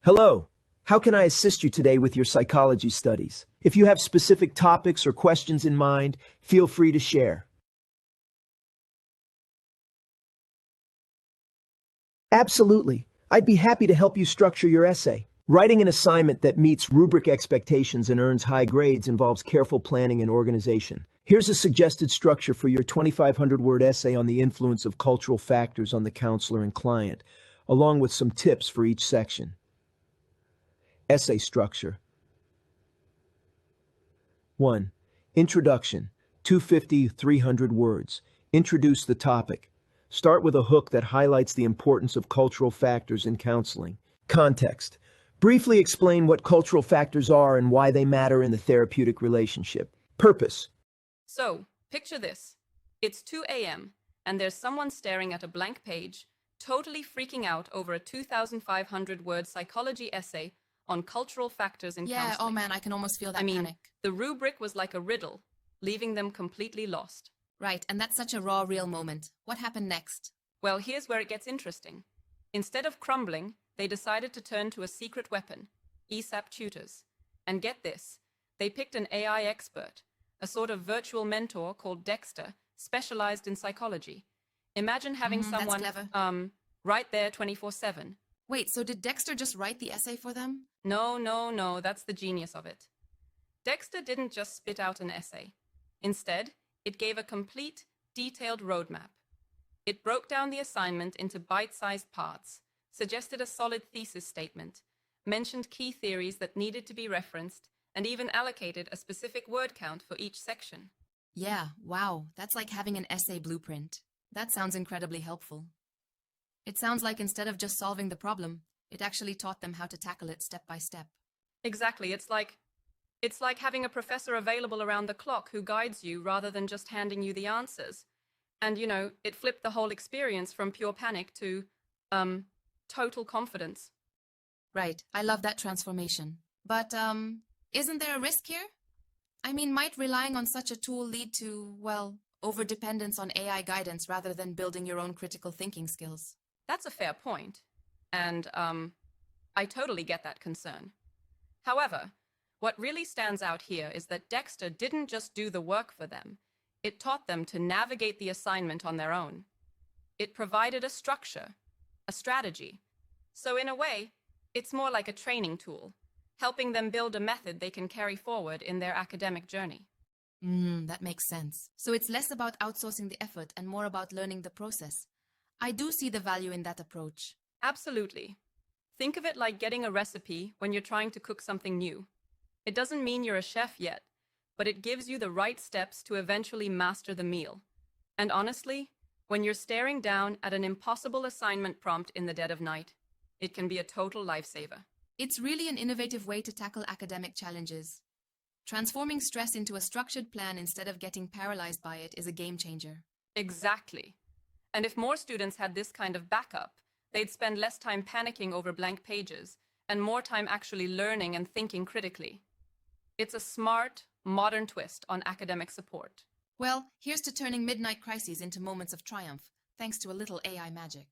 Hello. How can I assist you today with your psychology studies? If you have specific topics or questions in mind, feel free to share. Absolutely. I'd be happy to help you structure your essay. Writing an assignment that meets rubric expectations and earns high grades involves careful planning and organization. Here's a suggested structure for your 2,500-word essay on the influence of cultural factors on the counselor and client, along with some tips for each section. Essay structure. 1. Introduction. 250-300 words. Introduce the topic. Start with a hook that highlights the importance of cultural factors in counseling. Context. Briefly explain what cultural factors are and why they matter in the therapeutic relationship. Purpose. So, picture this. It's 2 a.m., and there's someone staring at a blank page, totally freaking out over a 2,500-word psychology essay on cultural factors in counseling. Oh man, I can almost feel that panic. The rubric was like a riddle, leaving them completely lost. Right, and that's such a raw, real moment. What happened next? Well, here's where it gets interesting. Instead of crumbling, they decided to turn to a secret weapon, Aesap Tutors. And get this, they picked an AI expert, a sort of virtual mentor called Dexter, specialized in psychology. Imagine having someone, right there 24/7. Wait, so did Dexter just write the essay for them? No, that's the genius of it. Dexter didn't just spit out an essay. Instead, it gave a complete, detailed roadmap. It broke down the assignment into bite-sized parts, suggested a solid thesis statement, mentioned key theories that needed to be referenced, and even allocated a specific word count for each section. Yeah, wow, that's like having an essay blueprint. That sounds incredibly helpful. It sounds like instead of just solving the problem, it actually taught them how to tackle it step by step. Exactly, it's like having a professor available around the clock who guides you rather than just handing you the answers. And, it flipped the whole experience from pure panic to, total confidence. Right, I love that transformation. But, isn't there a risk here? I mean, might relying on such a tool lead to, overdependence on AI guidance rather than building your own critical thinking skills? That's a fair point. And, I totally get that concern. However, what really stands out here is that Dexter didn't just do the work for them. It taught them to navigate the assignment on their own. It provided a structure, a strategy. So in a way, it's more like a training tool, helping them build a method they can carry forward in their academic journey. That makes sense. So it's less about outsourcing the effort and more about learning the process. I do see the value in that approach. Absolutely. Think of it like getting a recipe when you're trying to cook something new. It doesn't mean you're a chef yet, but it gives you the right steps to eventually master the meal. And honestly, when you're staring down at an impossible assignment prompt in the dead of night, it can be a total lifesaver. It's really an innovative way to tackle academic challenges. Transforming stress into a structured plan instead of getting paralyzed by it is a game changer. Exactly. And if more students had this kind of backup, they'd spend less time panicking over blank pages and more time actually learning and thinking critically. It's a smart, modern twist on academic support. Well, here's to turning midnight crises into moments of triumph, thanks to a little AI magic.